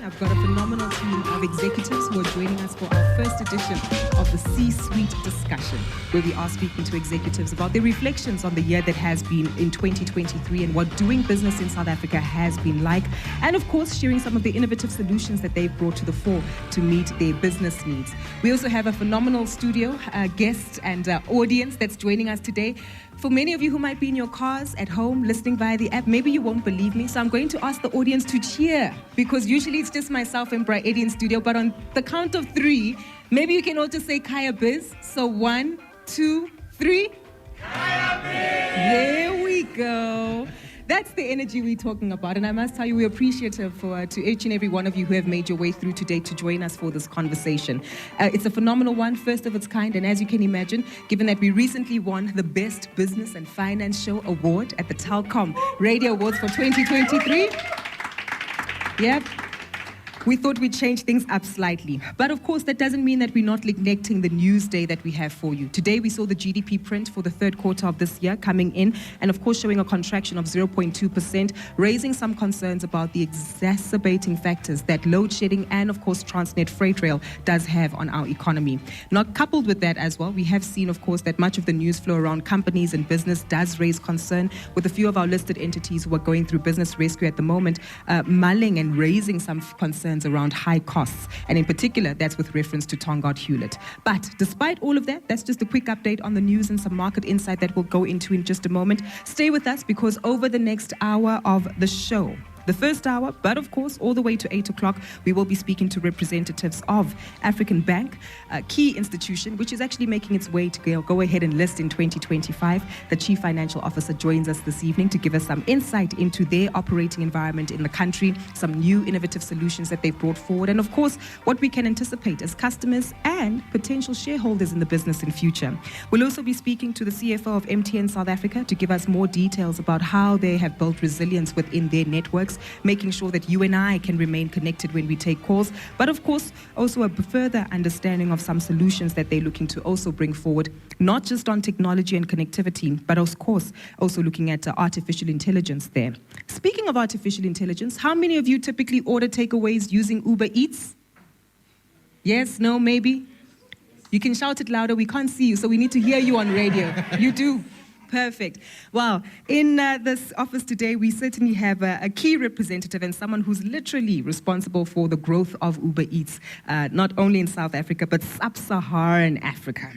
I've got a phenomenal team of executives who are joining us for our first edition of the C-SUITE discussion, where we are speaking to executives about their reflections on the year that has been in 2023 and what doing business in South Africa has been like, and of course sharing some of the innovative solutions that they've brought to the fore to meet their business needs. We also have a phenomenal studio guest and audience that's joining us today. For many of you who might be in your cars, at home, listening via the app, maybe you won't believe me, so I'm going to ask the audience to cheer, because usually it's just myself and Bra Eddie in studio, but on the count of three, maybe you can all just say Kaya Biz. So 1, 2, 3. Kaya Biz! There we go. That's the energy we're talking about, and I must tell you, we're appreciative to each and every one of you who have made your way through today to join us for this conversation. It's a phenomenal one, first of its kind, and as you can imagine, given that we recently won the Best Business and Finance Show Award at the Telkom Radio Awards for 2023. Yep. We thought we'd change things up slightly. But of course, that doesn't mean that we're not neglecting the news day that we have for you. Today, we saw the GDP print for the third quarter of this year coming in, and of course, showing a contraction of 0.2%, raising some concerns about the exacerbating factors that load shedding and, of course, Transnet Freight Rail does have on our economy. Not coupled with that as well, we have seen, of course, that much of the news flow around companies and business does raise concern, with a few of our listed entities who are going through business rescue at the moment, mulling and raising some concerns around high costs, and in particular that's with reference to Tongaat Hewlett. But despite all of that, that's just a quick update on the news and some market insight that we'll go into in just a moment. Stay with us, because over the next hour of the show, the first hour, but of course all the way to 8 o'clock, we will be speaking to representatives of African Bank, a key institution which is actually making its way to go ahead and list in 2025. The Chief Financial Officer joins us this evening to give us some insight into their operating environment in the country, some new innovative solutions that they've brought forward, and of course what we can anticipate as customers and potential shareholders in the business in future. We'll also be speaking to the CFO of MTN South Africa to give us more details about how they have built resilience within their networks, making sure that you and I can remain connected when we take calls, but of course also a further understanding of some solutions that they're looking to also bring forward, not just on technology and connectivity, but of course also looking at artificial intelligence there. Speaking of artificial intelligence, how many of you typically order takeaways using Uber Eats? Yes, no, maybe? You can shout it louder. We can't see you, so we need to hear you on radio. You do. Perfect. Well, in this office today, we certainly have a key representative and someone who's literally responsible for the growth of Uber Eats, not only in South Africa, but sub-Saharan Africa.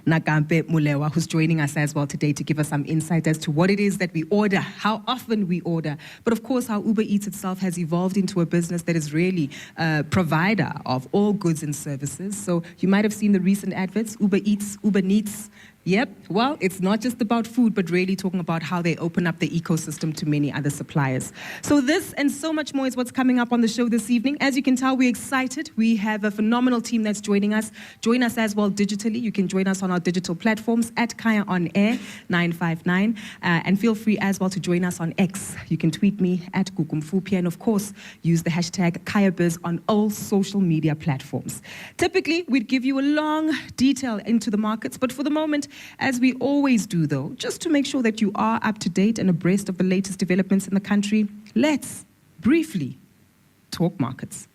Nagampe Mulewa, who's joining us as well today to give us some insight as to what it is that we order, how often we order, but of course how Uber Eats itself has evolved into a business that is really a provider of all goods and services. So you might have seen the recent adverts, Uber Eats, Uber Neats. Yep, well, it's not just about food, but really talking about how they open up the ecosystem to many other suppliers. So this and so much more is what's coming up on the show this evening. As you can tell, we're excited. We have a phenomenal team that's joining us. Join us as well digitally. You can join us on our digital platforms at Kaya On Air 959. And feel free as well to join us on X. You can tweet me at Gugulethu Mfuphi, and of course, use the hashtag KayaBiz on all social media platforms. Typically, we'd give you a long detail into the markets, but for the moment, as we always do though, just to make sure that you are up to date and abreast of the latest developments in the country, let's briefly talk markets.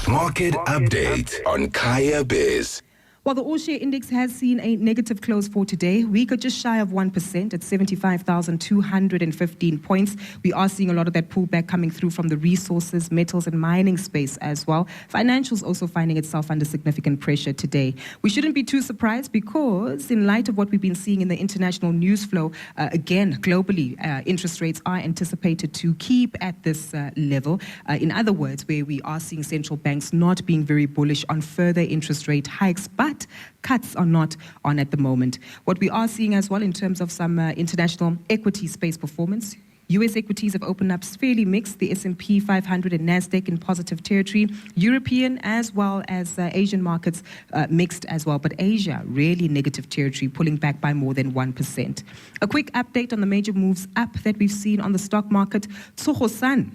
Market update on Kaya Biz. While the all-share index has seen a negative close for today, weaker just shy of 1% at 75,215 points. We are seeing a lot of that pullback coming through from the resources, metals and mining space as well. Financials also finding itself under significant pressure today. We shouldn't be too surprised, because in light of what we've been seeing in the international news flow, again, globally, interest rates are anticipated to keep at this level. In other words, where we are seeing central banks not being very bullish on further interest rate hikes, but cuts are not on at the moment. What we are seeing as well in terms of some international equity space performance, US equities have opened up fairly mixed, the S&P 500 and NASDAQ in positive territory, European as well as Asian markets mixed as well, but Asia really negative territory, pulling back by more than 1%. A quick update on the major moves up that we've seen on the stock market. Tsogosan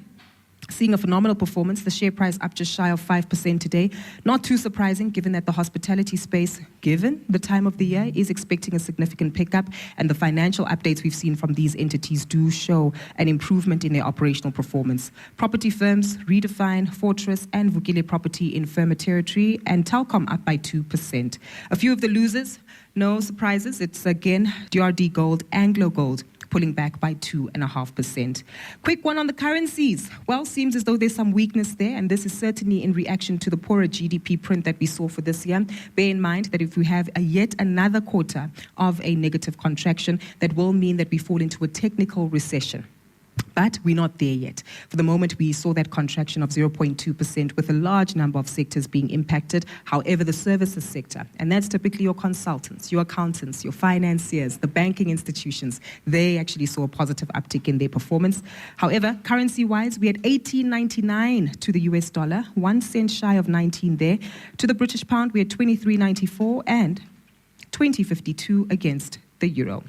seeing a phenomenal performance. The share price up just shy of 5% today. Not too surprising, given that the hospitality space, given the time of the year, is expecting a significant pickup, and the financial updates we've seen from these entities do show an improvement in their operational performance. Property firms, Redefine, Fortress, and Vukile Property in firmer territory, and Telkom up by 2%. A few of the losers, no surprises. It's again DRD Gold, Anglo Gold, pulling back by 2.5%. Quick one on the currencies. Well, seems as though there's some weakness there, and this is certainly in reaction to the poorer GDP print that we saw for this year. Bear in mind that if we have yet another quarter of a negative contraction, that will mean that we fall into a technical recession. But we're not there yet. For the moment, we saw that contraction of 0.2% with a large number of sectors being impacted. However, the services sector, and that's typically your consultants, your accountants, your financiers, the banking institutions, they actually saw a positive uptick in their performance. However, currency-wise, we had 18.99 to the US dollar, 1 cent shy of 19 there. To the British pound, we had 23.94 and 20.52 against the euro.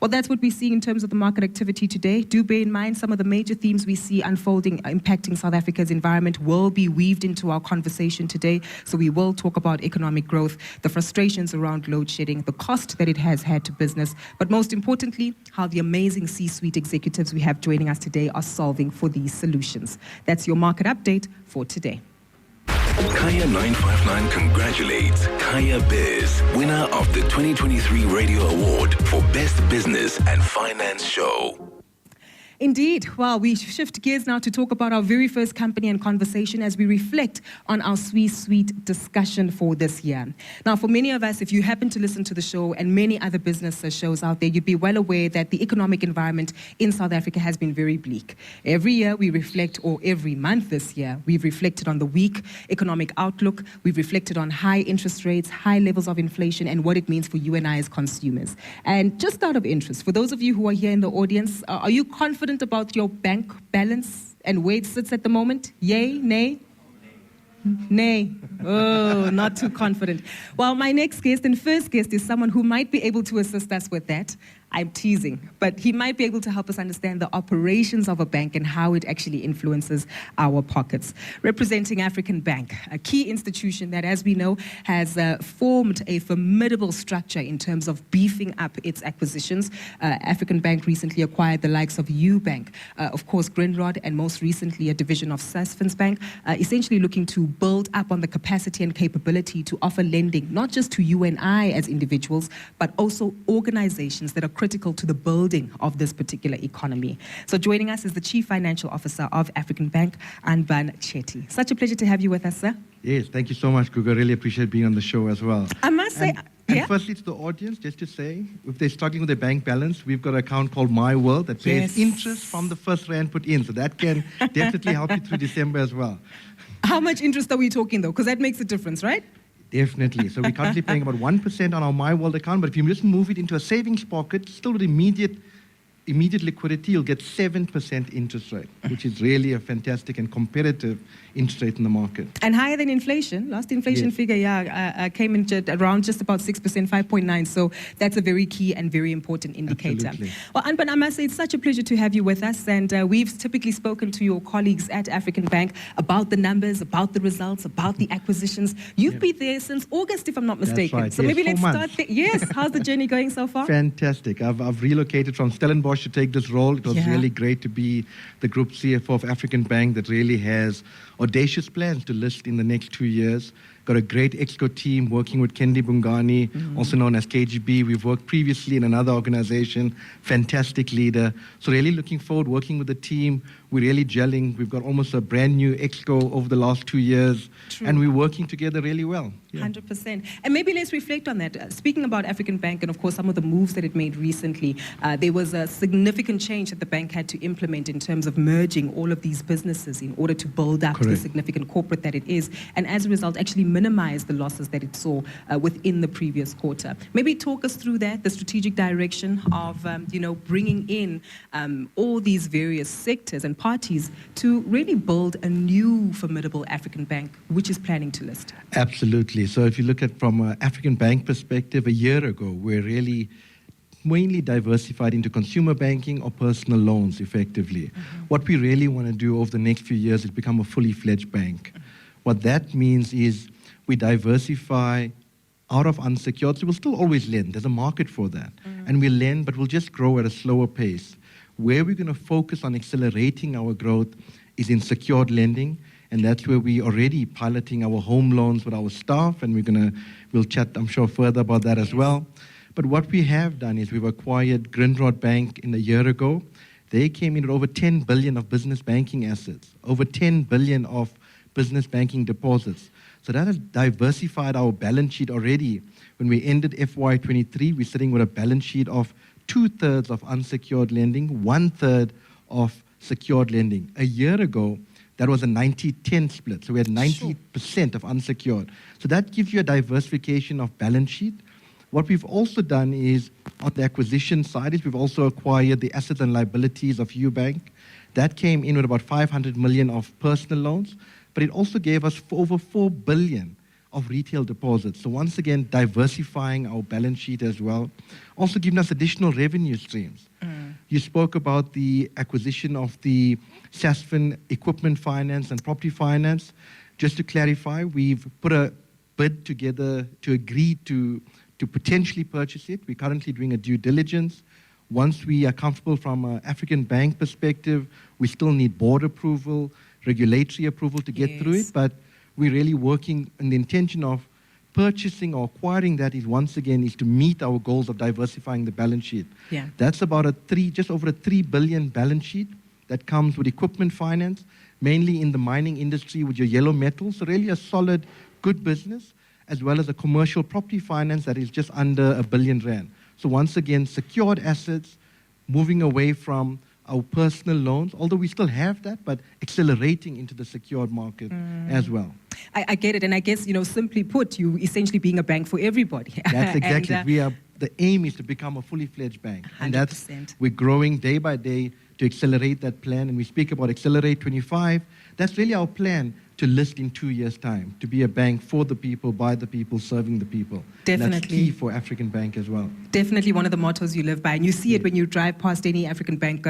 Well, that's what we see in terms of the market activity today. Do bear in mind some of the major themes we see unfolding, impacting South Africa's environment will be weaved into our conversation today. So we will talk about economic growth, the frustrations around load shedding, the cost that it has had to business, but most importantly, how the amazing C-suite executives we have joining us today are solving for these solutions. That's your market update for today. Kaya 959 congratulates Kaya Biz, winner of the 2023 Radio Award for Best Business and Finance Show. Indeed. Well, we shift gears now to talk about our very first company and conversation as we reflect on our C-suite discussion for this year. Now, for many of us, if you happen to listen to the show and many other business shows out there, you'd be well aware that the economic environment in South Africa has been very bleak. Every year we reflect, or every month this year, we've reflected on the weak economic outlook. We've reflected on high interest rates, high levels of inflation, and what it means for you and I as consumers. And just out of interest, for those of you who are here in the audience, are you confident about your bank balance and where it sits at the moment? Yay? Nay? Nay. Oh, not too confident. Well, my next guest and first guest is someone who might be able to assist us with that. I'm teasing, but he might be able to help us understand the operations of a bank and how it actually influences our pockets. Representing African Bank, a key institution that, as we know, has formed a formidable structure in terms of beefing up its acquisitions. African Bank recently acquired the likes of Ubank, of course, Grindrod, and most recently a division of Sasfins Bank, essentially looking to build up on the capacity and capability to offer lending, not just to you and I as individuals, but also organizations that are critical to the building of this particular economy. So joining us is the Chief Financial Officer of African Bank, Anbann Chetti. Such a pleasure to have you with us, sir. Yes, thank you so much, Gugu. I really appreciate being on the show as well. I must say... And firstly, to the audience, just to say, if they're struggling with their bank balance, we've got an account called My World that pays interest from the first rand put in. So that can definitely help you through December as well. How much interest are we talking, though? Because that makes a difference, right? Definitely. So we're currently paying about 1% on our My World account, but if you just move it into a savings pocket, still with immediate liquidity, you'll get 7% interest rate, which is really a fantastic and competitive interest rate in the market. And higher than inflation. Last inflation figure, came in around just about 6%, 5.9%. So that's a very key and very important indicator. Absolutely. Well, Anbann, I must say it's such a pleasure to have you with us. And we've typically spoken to your colleagues at African Bank about the numbers, about the results, about the acquisitions. You've been there since August, if I'm not mistaken. That's right. So maybe let's start there. Yes. How's the journey going so far? Fantastic. I've relocated from Stellenbosch to take this role. It was really great to be the Group CFO of African Bank that really has audacious plans to list in the next 2 years. Got a great exco team working with Kendi Bungani, also known as KGB. We've worked previously in another organization, fantastic leader. So really looking forward working with the team. We're really gelling. We've got almost a brand new exco over the last 2 years. True. And we're working together really well. 100%. And maybe let's reflect on that. Speaking about African Bank and, of course, some of the moves that it made recently, there was a significant change that the bank had to implement in terms of merging all of these businesses in order to build up the significant corporate that it is. And as a result, actually minimize the losses that it saw within the previous quarter. Maybe talk us through that, the strategic direction of, bringing in all these various sectors and parties to really build a new formidable African Bank, which is planning to list. Absolutely. So if you look at from an African Bank perspective, a year ago, we're really mainly diversified into consumer banking or personal loans, effectively. What we really want to do over the next few years is become a fully fledged bank. What that means is we diversify out of unsecured, so we'll still always lend. There's a market for that. And we'll lend, but we'll just grow at a slower pace. Where we're going to focus on accelerating our growth is in secured lending, and that's where we're already piloting our home loans with our staff, and we'll chat, I'm sure, further about that as well. But what we have done is we've acquired Grindrod Bank a year ago. They came in at over 10 billion of business banking assets, over 10 billion of business banking deposits. So that has diversified our balance sheet already. When we ended FY23, we're sitting with a balance sheet of 2/3 of unsecured lending, 1/3 of secured lending. A year ago, that was a 90-10 split. So we had 90% of unsecured. So that gives you a diversification of balance sheet. What we've also done is, on the acquisition side, is we've also acquired the assets and liabilities of Ubank. That came in with about 500 million of personal loans, but it also gave us over 4 billion of retail deposits. So once again, diversifying our balance sheet as well. Also giving us additional revenue streams. You spoke about the acquisition of the SASFIN equipment finance and property finance. Just to clarify, we've put a bid together to agree to potentially purchase it. We're currently doing a due diligence. Once we are comfortable from an African bank perspective, we still need board approval, regulatory approval to get through it, but we're really working in the intention of purchasing or acquiring that is, once again, is to meet our goals of diversifying the balance sheet. That's about just over a 3 billion balance sheet that comes with equipment finance, mainly in the mining industry with your yellow metals. So really a solid, good business, as well as a commercial property finance that is just under 1 billion rand. So once again, secured assets, moving away from our personal loans, although we still have that, but accelerating into the secured market as well. I get it, and I guess, simply put, you essentially being a bank for everybody. That's exactly it. The aim is to become a fully fledged bank. 100%. And we're growing day by day to accelerate that plan, and we speak about Accelerate 25. That's really our plan to list in 2 years' time, to be a bank for the people, by the people, serving the people. Definitely. And that's key for African Bank as well. Definitely one of the mottos you live by. And you see it when you drive past any African Bank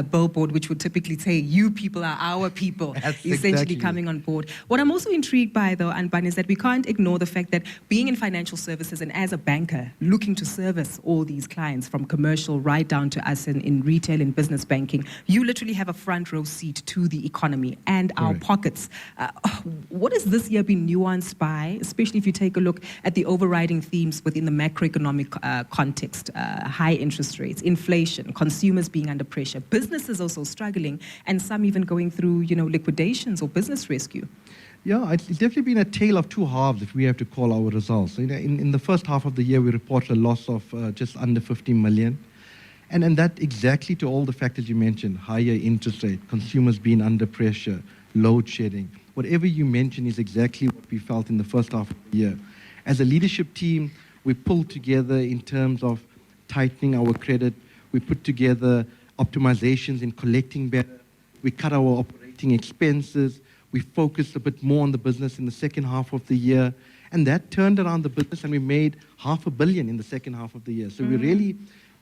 billboard, which would typically say, you people are our people, That's essentially exactly coming on board. What I'm also intrigued by, though, Anbann, is that we can't ignore the fact that being in financial services and as a banker, looking to service all these clients from commercial right down to us in retail and business banking, you literally have a front row seat to the economy and our pockets. What has this year been nuanced by, especially if you take a look at the overriding themes within the macroeconomic context, high interest rates, inflation, consumers being under pressure, businesses also struggling, and some even going through, liquidations or business rescue? Yeah, it's definitely been a tale of two halves if we have to call our results. In the first half of the year, we reported a loss of just under 50 million. And that exactly to all the factors you mentioned, higher interest rate, consumers being under pressure, load shedding. Whatever you mentioned is exactly what we felt in the first half of the year. As a leadership team, we pulled together in terms of tightening our credit. We put together optimizations in collecting better. We cut our operating expenses. We focused a bit more on the business in the second half of the year. And that turned around the business, and we made 500 million in the second half of the year. So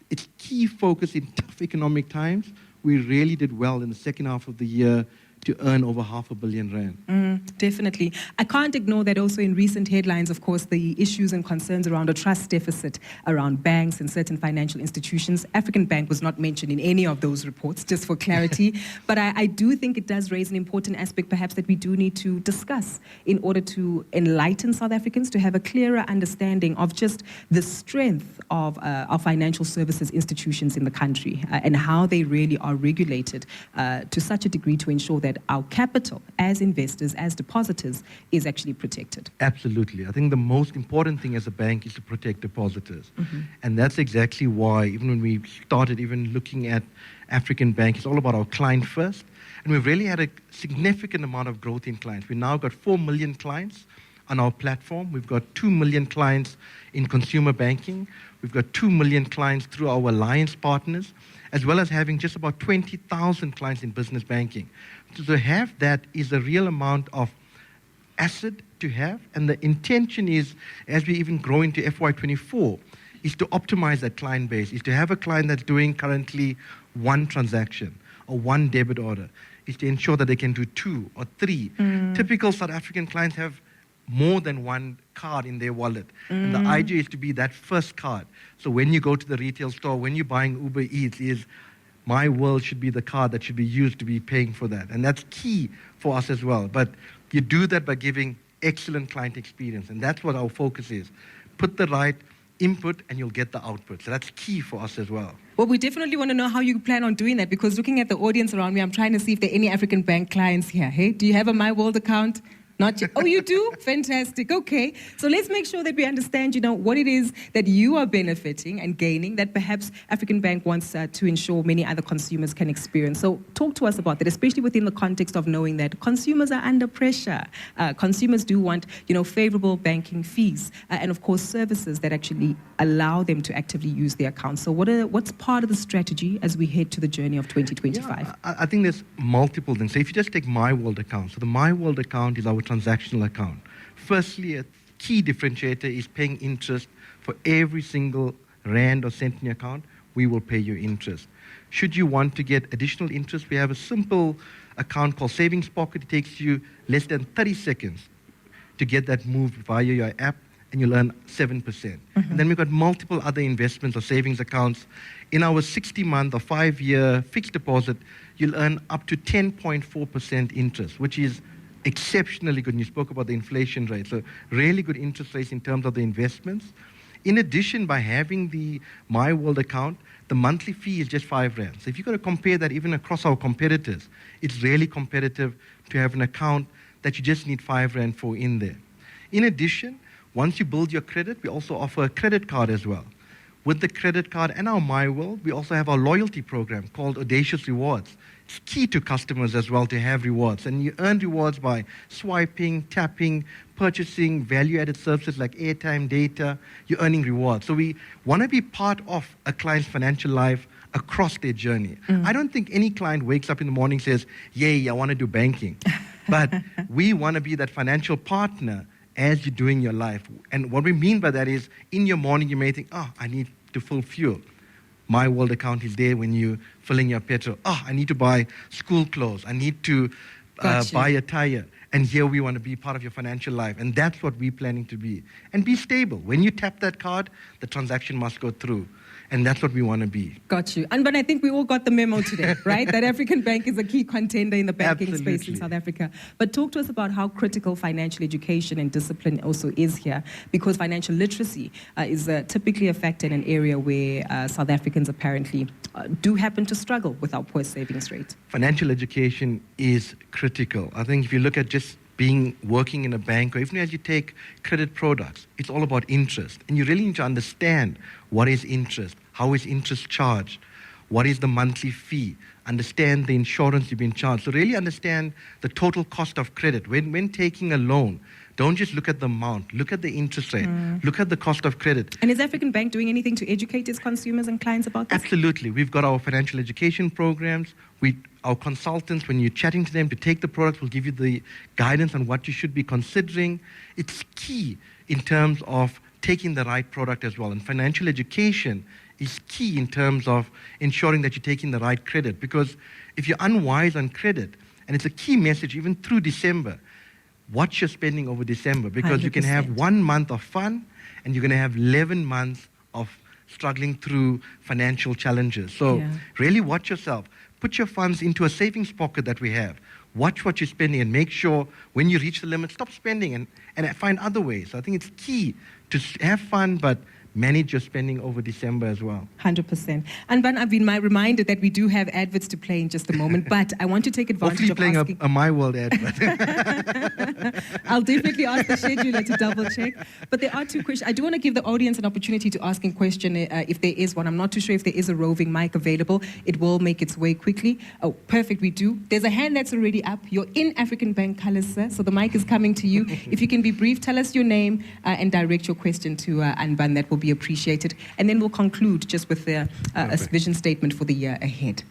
it's key focus in tough economic times. We really did well in the second half of the year to earn over 500 million rand. Definitely. I can't ignore that also in recent headlines, of course, the issues and concerns around a trust deficit around banks and certain financial institutions. African Bank was not mentioned in any of those reports, just for clarity. But I do think it does raise an important aspect, perhaps, that we do need to discuss in order to enlighten South Africans to have a clearer understanding of just the strength of our financial services institutions in the country and how they really are regulated to such a degree to ensure that our capital as investors, as depositors, is actually protected. Absolutely. I think the most important thing as a bank is to protect depositors. And that's exactly why, even when we started looking at African Bank, it's all about our client first. And we've really had a significant amount of growth in clients. We've now got 4 million clients on our platform. We've got 2 million clients in consumer banking. We've got 2 million clients through our alliance partners, as well as having just about 20,000 clients in business banking. So to have that is a real amount of asset to have, and the intention is, as we even grow into FY24, is to optimize that client base, is to have a client that's doing currently one transaction or one debit order, is to ensure that they can do 2 or 3. Typical South African clients have more than one card in their wallet. And the idea is to be that first card. So when you go to the retail store, when you're buying Uber Eats, is My World should be the card that should be used to be paying for that. And that's key for us as well. But you do that by giving excellent client experience. And that's what our focus is. Put the right input and you'll get the output. So that's key for us as well. Well, we definitely want to know how you plan on doing that, because looking at the audience around me, I'm trying to see if there are any African Bank clients here. Hey, do you have a My World account? Not yet. Oh, you do? Fantastic. Okay. So let's make sure that we understand, what it is that you are benefiting and gaining that perhaps African Bank wants to ensure many other consumers can experience. So talk to us about that, especially within the context of knowing that consumers are under pressure. Consumers do want, favorable banking fees and, of course, services that actually allow them to actively use their accounts. So what's part of the strategy as we head to the journey of 2025? Yeah, I think there's multiple things. So if you just take My World account, so the My World account is our transactional account. Firstly, a key differentiator is paying interest for every single rand or cent in your account. We will pay you interest. Should you want to get additional interest, we have a simple account called Savings Pocket. It takes you less than 30 seconds to get that moved via your app, and you'll earn 7%. And then we've got multiple other investments or savings accounts. In our 60-month or 5-year fixed deposit, you'll earn up to 10.4% interest, which is exceptionally good. And you spoke about the inflation rate. So really good interest rates in terms of the investments. In addition, by having the My World account, the monthly fee is just 5 rand. So if you've got to compare that even across our competitors, it's really competitive to have an account that you just need 5 rand for in there. In addition, once you build your credit, we also offer a credit card as well. With the credit card and our My World, we also have our loyalty program called Audacious Rewards. It's key to customers as well to have rewards. And you earn rewards by swiping, tapping, purchasing value-added services like airtime, data. You're earning rewards. So we want to be part of a client's financial life across their journey. I don't think any client wakes up in the morning and says, yay, I want to do banking. But we want to be that financial partner as you're doing your life. And what we mean by that is, in your morning, you may think, I need to fill fuel. My World account is there when you're filling your petrol. I need to buy school clothes. I need to buy a tire. And here we want to be part of your financial life. And that's what we're planning to be. And be stable. When you tap that card, the transaction must go through. And that's what we want to be. Got you. Anbann, I think we all got the memo today, right? That African Bank is a key contender in the banking space in South Africa. But talk to us about how critical financial education and discipline also is here, because financial literacy is typically a factor in an area where South Africans apparently do happen to struggle with our poor savings rate. Financial education is critical. I think if you look at just working in a bank, or even as you take credit products, it's all about interest. And you really need to understand what is interest, how is interest charged, what is the monthly fee, understand the insurance you've been charged. So really understand the total cost of credit. When taking a loan, don't just look at the amount, look at the interest rate, look at the cost of credit. And is African Bank doing anything to educate its consumers and clients about this? Absolutely. We've got our financial education programs. Our consultants, when you're chatting to them to take the products, will give you the guidance on what you should be considering. It's key in terms of taking the right product as well. And financial education is key in terms of ensuring that you're taking the right credit. Because if you're unwise on credit, and it's a key message even through December, watch your spending over December, because 100%. You can have 1 month of fun and you're going to have 11 months of struggling through financial challenges. So really watch yourself. Put your funds into a savings pocket that we have. Watch what you're spending and make sure when you reach the limit, stop spending and find other ways. So I think it's key to have fun, but manage your spending over December as well. 100%. Anbann, I've been reminded that we do have adverts to play in just a moment, but I want to take advantage of playing asking... a My World advert. I'll definitely ask the scheduler to double check. But there are 2 questions. I do want to give the audience an opportunity to ask a question if there is one. I'm not too sure if there is a roving mic available. It will make its way quickly. Oh, perfect, we do. There's a hand that's already up. You're in African Bank colors, sir, so the mic is coming to you. If you can be brief, tell us your name and direct your question to Anbann. That will be appreciated. And then we'll conclude just with a vision statement for the year ahead.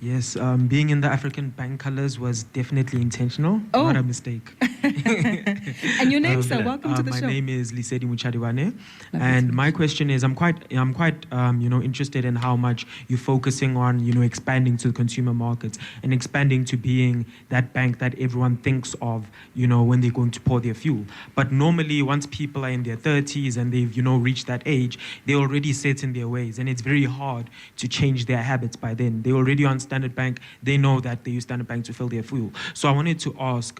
Yes, being in the African bank colors was definitely intentional, not a mistake. And your name, sir? Welcome to the show. My name is Lisedi Muchadiwane, and my question is, I'm quite, interested in how much you're focusing on, expanding to the consumer markets and expanding to being that bank that everyone thinks of, when they're going to pour their fuel. But normally, once people are in their 30s and they've, reached that age, they're already set in their ways, and it's very hard to change their habits by then. They're already on Standard Bank. They know that they use Standard Bank to fill their fuel. So I wanted to ask,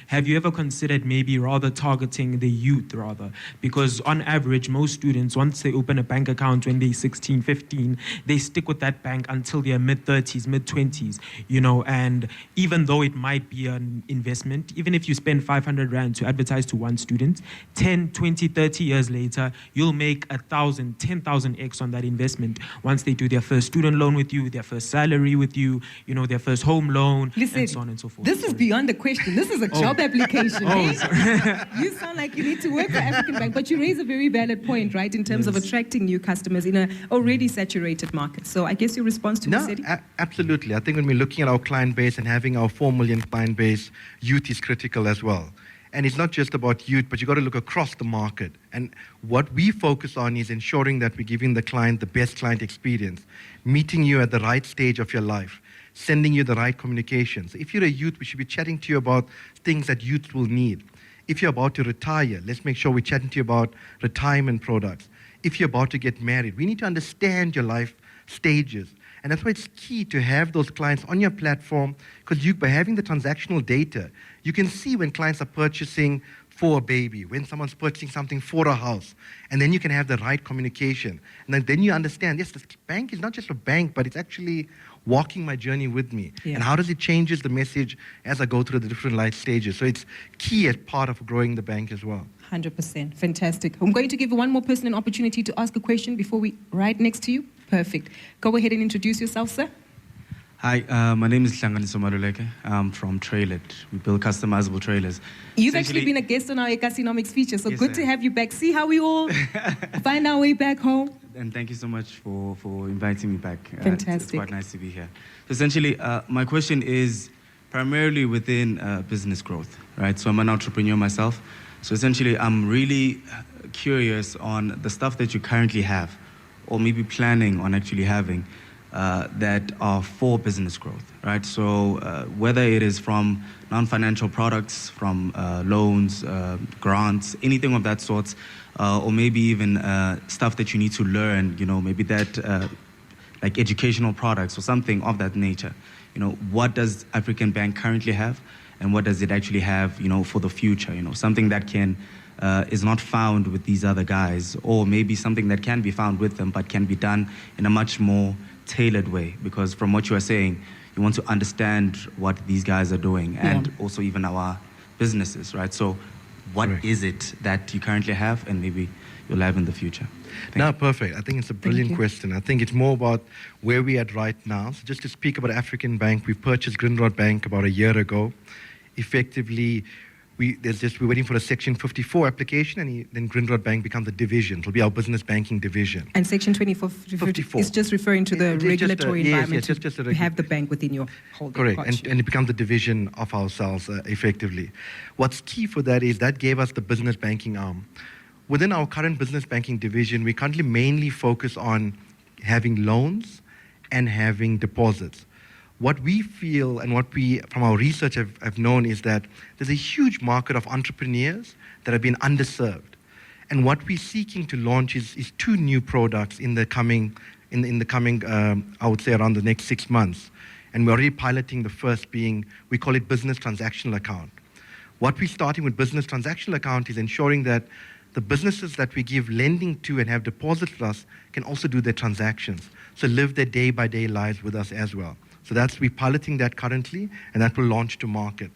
have you ever considered maybe rather targeting the youth rather? Because on average, most students, once they open a bank account when they're 16, 15, they stick with that bank until they're mid-30s, mid-20s, and even though it might be an investment, even if you spend 500 Rand to advertise to one student, 10, 20, 30 years later, you'll make 1,000, 10,000x on that investment once they do their first student loan with you, their first salary with you, their first home loan, and so on and so forth. This is beyond the question. This is a job application. You sound like you need to work for African Bank, but you raise a very valid point, right, in terms of attracting new customers in an already saturated market. So I guess your response to absolutely. I think when we're looking at our client base and having our 4 million client base, youth is critical as well. And it's not just about youth, but you've got to look across the market. And what we focus on is ensuring that we're giving the client the best client experience, meeting you at the right stage of your life, sending you the right communications. If you're a youth, we should be chatting to you about things that youth will need. If you're about to retire, let's make sure we're chatting to you about retirement products. If you're about to get married, we need to understand your life stages. And that's why it's key to have those clients on your platform, because by having the transactional data, you can see when clients are purchasing for a baby, when someone's purchasing something for a house, and then you can have the right communication. And then you understand, yes, this bank is not just a bank, but it's actually walking my journey with me. And how does it changes the message as I go through the different life stages? So it's key as part of growing the bank as well. 100%. Fantastic. I'm going to give one more person an opportunity to ask a question before we right next to you. Perfect. Go ahead and introduce yourself, sir. Hi, my name is Hlanganiso Maluleke. I'm from Cherryl. We build customizable trailers. You've actually been a guest on our Economics feature, so good to have you back. See how we all find our way back home. And thank you so much for inviting me back. Fantastic. It's quite nice to be here. So essentially, my question is primarily within business growth, right? So I'm an entrepreneur myself. So essentially, I'm really curious on the stuff that you currently have, or maybe planning on actually having, that are for business growth, right? So whether it is from non-financial products, from loans, grants, anything of that sort, or maybe even stuff that you need to learn, maybe that like educational products or something of that nature. What does African Bank currently have, and what does it actually have, for the future? Something that can is not found with these other guys, or maybe something that can be found with them, but can be done in a much more tailored way. Because from what you are saying, you want to understand what these guys are doing, and also even our businesses, right? So what is it that you currently have and maybe you'll have in the future? Perfect. I think it's a brilliant question. I think it's more about where we're at right now. So just to speak about African Bank, we purchased Grindrod Bank about a year ago. Effectively, we're waiting for a Section 54 application, and then Grindrod Bank becomes a division. It'll be our business banking division. And Section 54 is just referring to the regulatory environment to have the bank within your holding. Correct, and it becomes a division of ourselves, effectively. What's key for that is that gave us the business banking arm. Within our current business banking division, we currently mainly focus on having loans and having deposits. What we feel and what we, from our research, have known is that there's a huge market of entrepreneurs that have been underserved. And what we're seeking to launch is 2 new products in the coming, I would say, around the next 6 months. And we're already piloting the first being, we call it business transactional account. What we're starting with business transactional account is ensuring that the businesses that we give lending to and have deposits with us can also do their transactions. So live their day-by-day lives with us as well. So we're piloting that currently, and that will launch to market.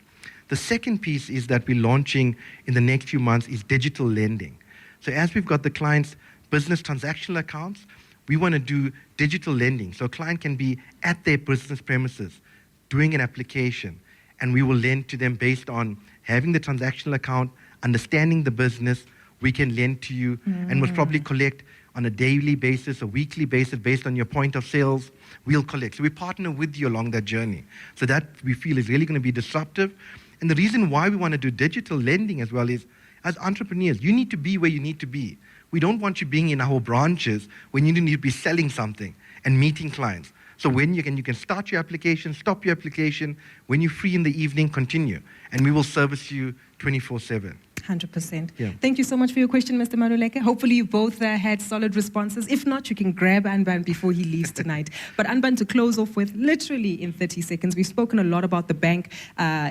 The second piece is that we're launching in the next few months is digital lending. So as we've got the client's business transactional accounts, we want to do digital lending. So a client can be at their business premises doing an application, and we will lend to them based on having the transactional account, understanding the business. We can lend to you, and most probably collect on a daily basis, a weekly basis, based on your point of sales, we'll collect. So we partner with you along that journey. So that we feel is really going to be disruptive. And the reason why we want to do digital lending as well is, as entrepreneurs, you need to be where you need to be. We don't want you being in our branches when you need to be selling something and meeting clients. So when you can start your application, stop your application. When you're free in the evening, continue. And we will service you 24/7. 100%. Yeah. Thank you so much for your question, Mr. Maluleke. Hopefully you both had solid responses. If not, you can grab Anbann before he leaves tonight. But Anbann, to close off with, literally in 30 seconds, we've spoken a lot about the bank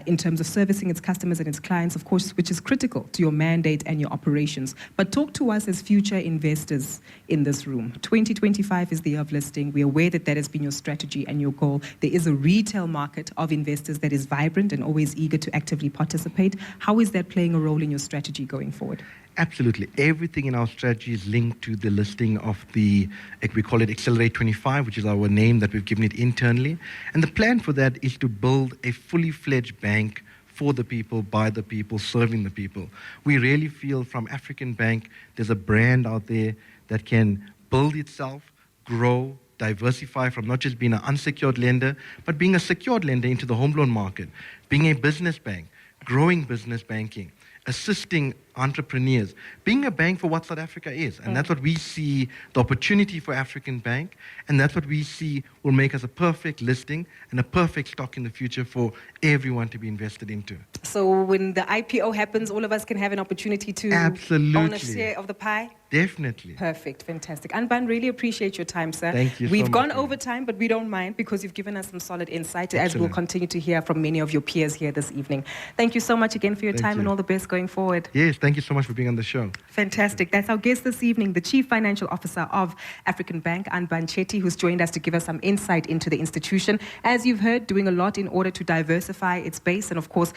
in terms of servicing its customers and its clients, of course, which is critical to your mandate and your operations. But talk to us as future investors in this room. 2025 is the year of listing. We're aware that has been your strategy and your goal. There is a retail market of investors that is vibrant and always eager to actively participate. How is that playing a role in your strategy going forward? Absolutely. Everything in our strategy is linked to the listing of the, we call it Accelerate 25, which is our name that we've given it internally. And the plan for that is to build a fully fledged bank for the people, by the people, serving the people. We really feel from African Bank, there's a brand out there that can build itself, grow, diversify from not just being an unsecured lender, but being a secured lender into the home loan market, being a business bank, growing business banking, assisting entrepreneurs, being a bank for what South Africa is. And that's what we see, the opportunity for African Bank, and that's what we see will make us a perfect listing and a perfect stock in the future for everyone to be invested into. So when the IPO happens, all of us can have an opportunity to own a share of the pie? Definitely. Perfect. Fantastic. Anbann, really appreciate your time, sir. Thank you. We've gone over time, but we don't mind because you've given us some solid insight, as we'll continue to hear from many of your peers here this evening. Thank you so much again for your time and all the best going forward. Yes, thank you so much for being on the show. Fantastic. That's our guest this evening, the Chief Financial Officer of African Bank, Anbann Chetti, who's joined us to give us some insight into the institution. As you've heard, doing a lot in order to diversify its base and, of course,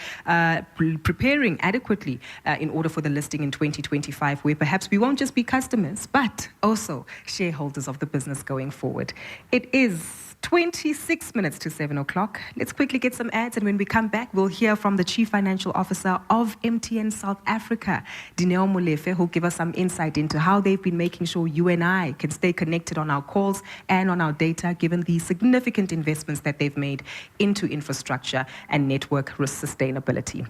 preparing adequately in order for the listing in 2025, where perhaps we won't just be customers, but also shareholders of the business going forward. It is 26 minutes to 7 o'clock. Let's quickly get some ads, and when we come back, we'll hear from the Chief Financial Officer of MTN South Africa, Dineo Molefe, who'll give us some insight into how they've been making sure you and I can stay connected on our calls and on our data, given the significant investments that they've made into infrastructure and network sustainability.